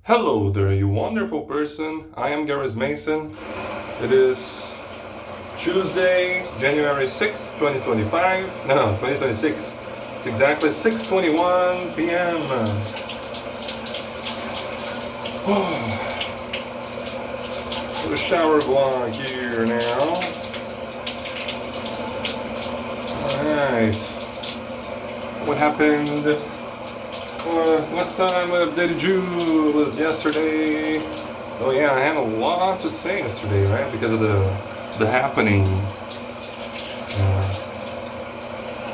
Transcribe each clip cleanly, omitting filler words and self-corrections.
Hello there, you wonderful person. I am Gareth Mason. It is Tuesday, January 6th, 2025. No, 2026. It's exactly 6:21 p.m. Put a shower vlog here now. Alright. What happened? Last time I updated you was yesterday. Oh yeah, I had a lot to say yesterday, right? Because of the happening.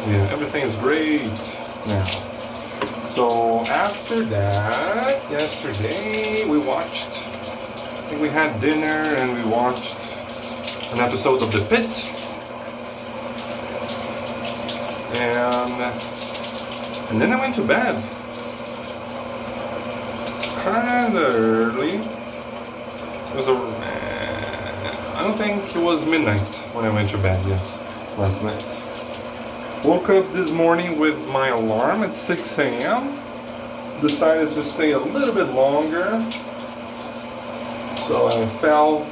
Yeah, everything is great now. So after that, yesterday we watched. I think we had dinner and we watched an episode of The Pit. And then I went to bed. Kind of early. It was I don't think it was midnight when I went to bed, yes, last night. Woke up this morning with my alarm at 6 a.m. Decided to stay a little bit longer. So I fell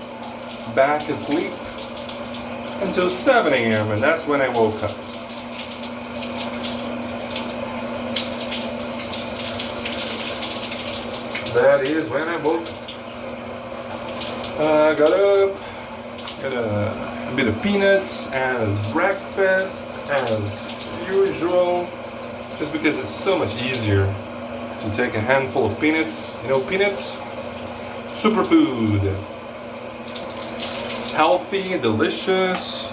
back asleep until 7 a.m. and that's when I woke up. That is when I woke up. Got up, got a bit of peanuts as breakfast, as usual, just because it's so much easier to take a handful of peanuts. You know, peanuts, superfood. Healthy, delicious,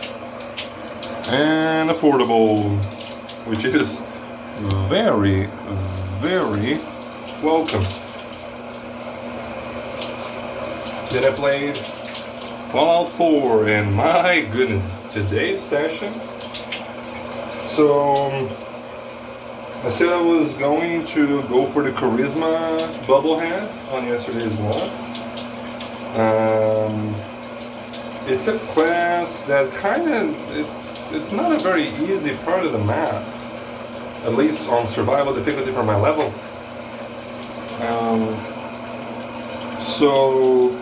and affordable, which is very, very welcome. Then I played Fallout 4, and my goodness, today's session. So I said I was going to go for the charisma bobblehead on yesterday's vlog. It's a quest that kind of it's not a very easy part of the map, at least on survival difficulty for my level. So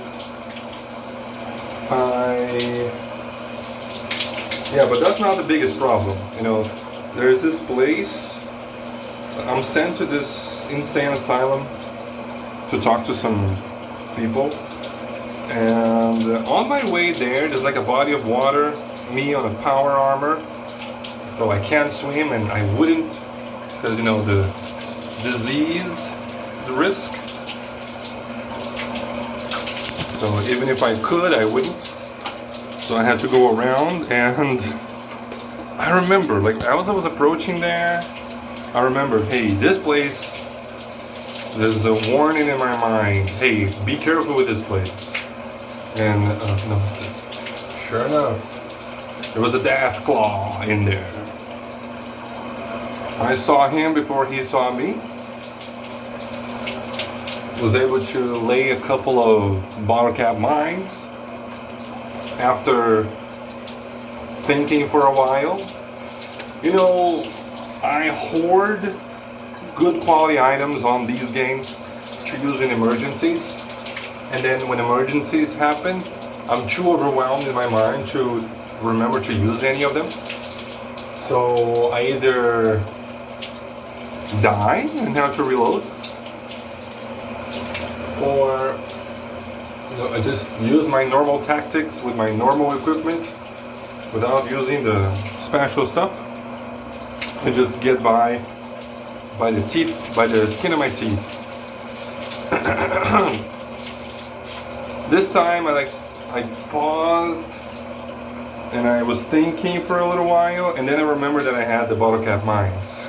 but that's not the biggest problem. You know, there's this place. I'm sent to this insane asylum to talk to some people. And on my way there, there's like a body of water, me on a power armor. So I can't swim and I wouldn't, because, you know, the disease, the risk. So even if I could, I wouldn't. So I had to go around, and I remember, like, as I was approaching there, I remember, hey, this place, there's a warning in my mind, hey, be careful with this place. And, no, sure enough, there was a Deathclaw in there. I saw him before he saw me. Was able to lay a couple of bottlecap mines after thinking for a while. You know, I hoard good quality items on these games to use in emergencies, and then when emergencies happen, I'm too overwhelmed in my mind to remember to use any of them. So I either die and have to reload, or I just use my normal tactics with my normal equipment without using the special stuff, and just get by the skin of my teeth. This time I paused and I was thinking for a little while, and then I remembered that I had the bottlecap mines.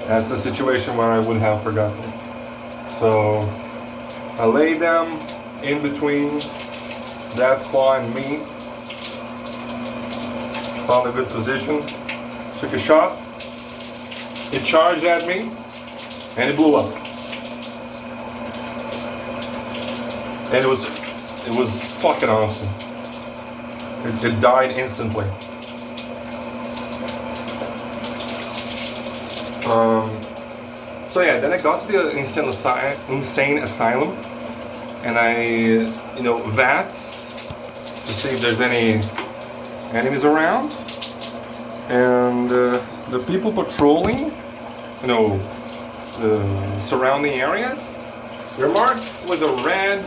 That's a situation where I would have forgotten. So I laid them in between Deathclaw and me. Found a good position. Took a shot. It charged at me, and it blew up. And it was fucking awesome. It died instantly. So yeah, then I got to the insane asylum, and I, vats to see if there's any enemies around, and the people patrolling, the surrounding areas, they're marked with a red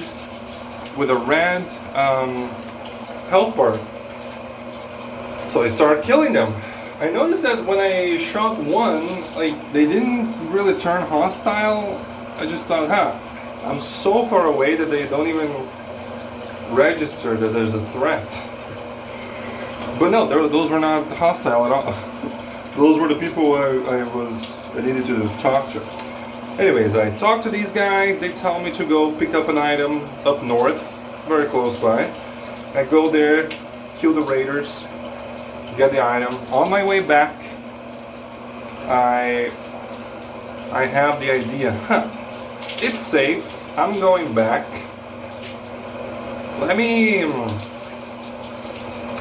health bar. So I started killing them. I noticed that when I shot one, like, they didn't really turn hostile. I just thought, I'm so far away that they don't even register that there's a threat. But no, those were not hostile at all. Those were the people I needed to talk to. Anyways, I talked to these guys. They tell me to go pick up an item up north, very close by. I go there, kill the raiders, get the item. On my way back, I have the idea, it's safe, I'm going back.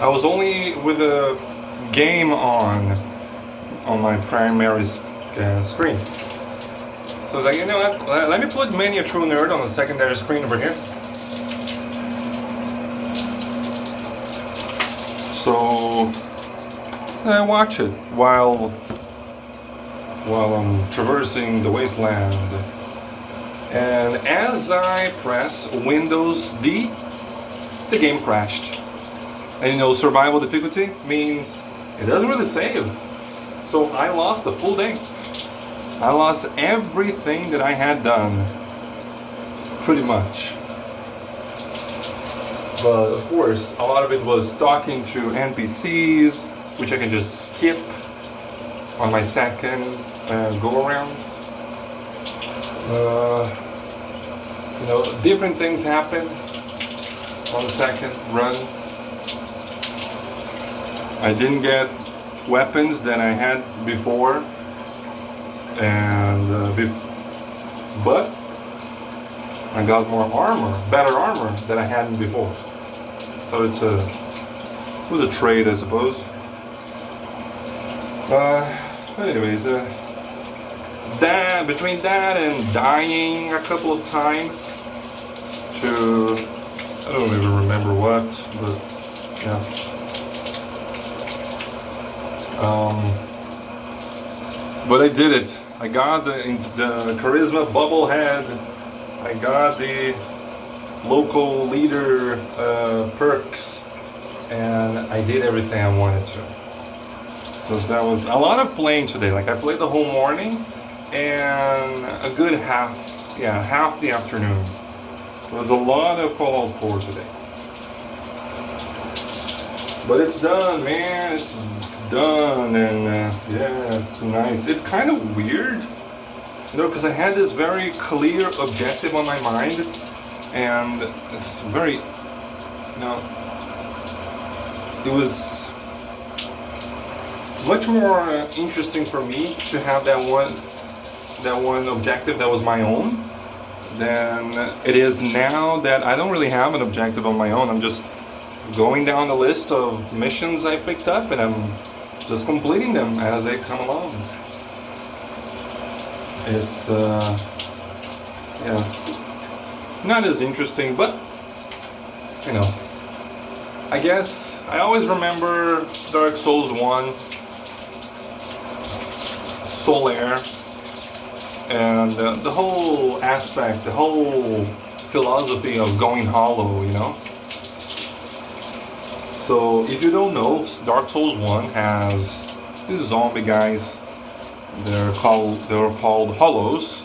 I was only with a game on my primary screen. So I was like, you know what, let me put Many a True Nerd on the secondary screen over here. So I watch it while I'm traversing the wasteland. And as I press Windows D, the game crashed. And survival difficulty means it doesn't really save. So I lost a full day. I lost everything that I had done, pretty much. But of course, a lot of it was talking to NPCs, which I can just skip on my second go around. Different things happen on the second run. I didn't get weapons that I had before, and but I got more armor, better armor than I had before. So it was a trade, I suppose. Anyways, between that and dying a couple of times to, I don't even remember what, but yeah. But I did it. I got the charisma bobblehead. I got the local leader perks, and I did everything I wanted to. So that was a lot of playing today. Like, I played the whole morning and a good half the afternoon. There was a lot of Fallout 4 today. But it's done, man. It's done, and it's nice. It's kind of weird, because I had this very clear objective on my mind, and it's very, it was much more interesting for me to have that one objective that was my own than it is now that I don't really have an objective on my own. I'm just going down the list of missions I picked up, and I'm just completing them as they come along. It's not as interesting, but I guess I always remember Dark Souls 1, Solaire, and the whole aspect, the whole philosophy of going hollow, So if you don't know, Dark Souls 1 has these zombie guys. They're called hollows.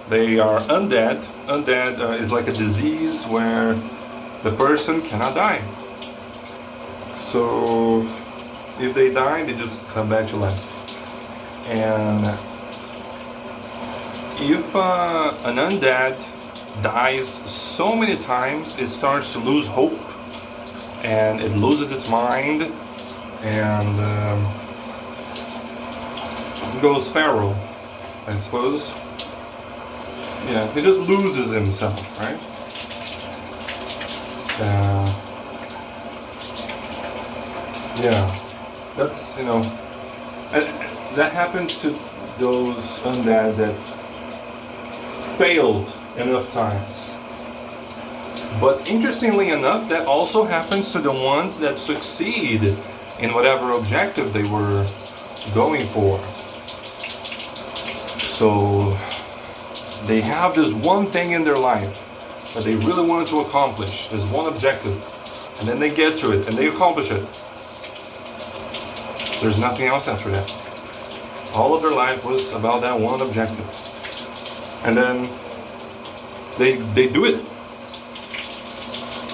They are undead. Undead is like a disease where the person cannot die. So if they die, they just come back to life. And if an undead dies so many times, it starts to lose hope, and it loses its mind, and goes feral, I suppose. Yeah, he just loses himself, right? That's, that happens to those undead that failed enough times. But interestingly enough, that also happens to the ones that succeed in whatever objective they were going for. So they have this one thing in their life that they really wanted to accomplish, this one objective, and then they get to it and they accomplish it. There's nothing else after that. All of their life was about that one objective. And then they do it.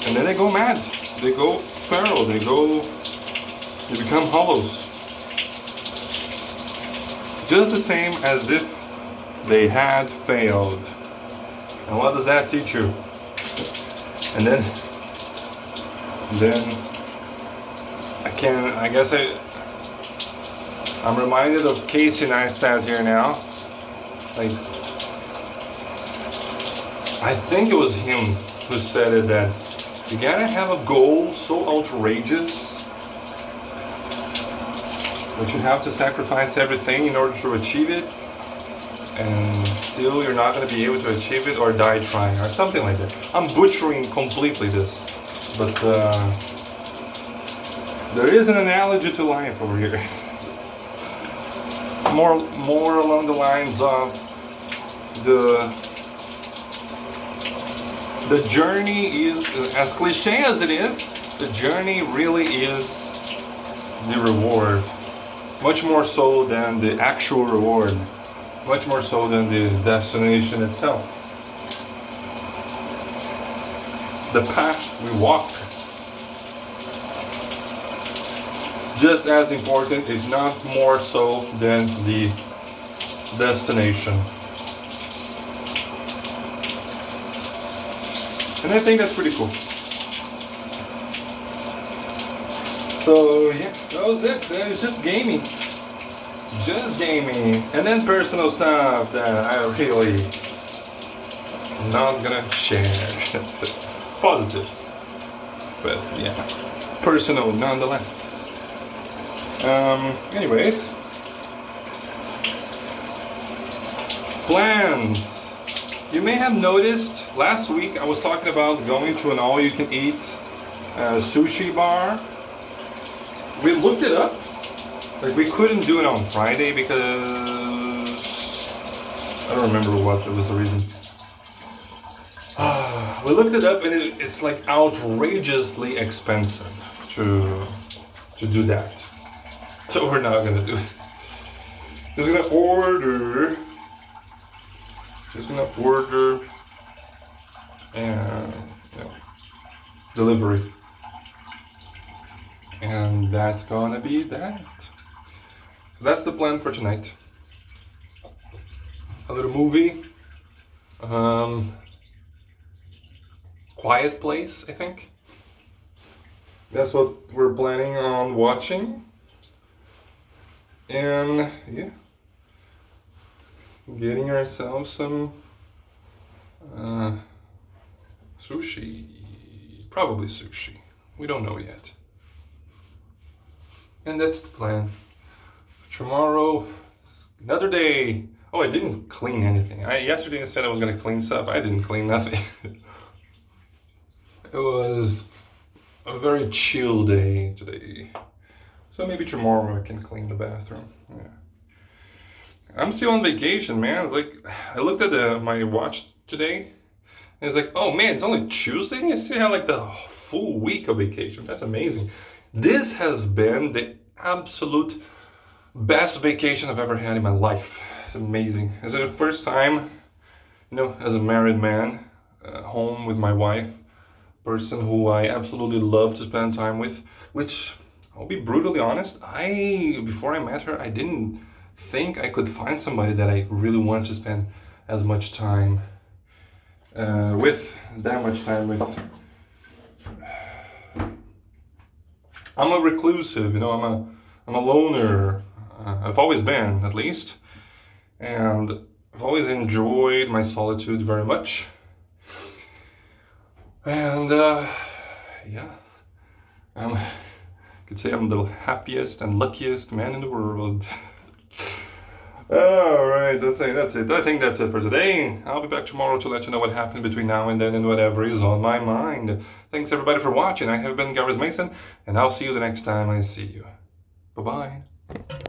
And then they go mad. They go feral. They become hollows. Just the same as if they had failed. And what does that teach you? And then I'm reminded of Casey Neistat here now. Like, I think it was him who said it, that you gotta have a goal so outrageous that you have to sacrifice everything in order to achieve it, and still you're not gonna be able to achieve it, or die trying, or something like that. I'm butchering completely this, but there is an analogy to life over here. More along the lines of the journey is, as cliche as it is, the journey really is the reward. Much more so than the actual reward. Much more so than the destination itself. The path we walk, just as important, if not more so, than the destination. And I think that's pretty cool. So yeah, that was it. It was just gaming. Just gaming. And then personal stuff that I really not gonna share. Positive. But yeah, personal nonetheless. Anyways, plans. You may have noticed last week I was talking about going to an all-you-can-eat sushi bar. We looked it up. Like, we couldn't do it on Friday because I don't remember what was the reason. We looked it up and it's like outrageously expensive to do that. So we're not gonna do it. Just gonna order and delivery. And that's gonna be that. So that's the plan for tonight. A little movie. Quiet Place, I think. That's what we're planning on watching. And yeah, getting ourselves some sushi. Probably sushi. We don't know yet. And that's the plan. Tomorrow, another day. Oh, I didn't clean anything. Yesterday I said I was gonna clean stuff. I didn't clean nothing. It was a very chill day today. So maybe tomorrow I can clean the bathroom. Yeah. I'm still on vacation, man. It's like, I looked at my watch today, and it's like, oh man, it's only Tuesday? I still have like the full week of vacation. That's amazing. This has been the absolute best vacation I've ever had in my life. It's amazing. It's the first time, as a married man, home with my wife, person who I absolutely love to spend time with, which, I'll be brutally honest, before I met her, I didn't think I could find somebody that I really wanted to spend as much time with, that much time with. I'm a reclusive, I'm a loner. I've always been, at least. And I've always enjoyed my solitude very much. And yeah, I could say I'm the happiest and luckiest man in the world. Alright, I think that's it. I think that's it for today. I'll be back tomorrow to let you know what happened between now and then and whatever is on my mind. Thanks everybody for watching. I have been Gareth Mason, and I'll see you the next time I see you. Bye-bye.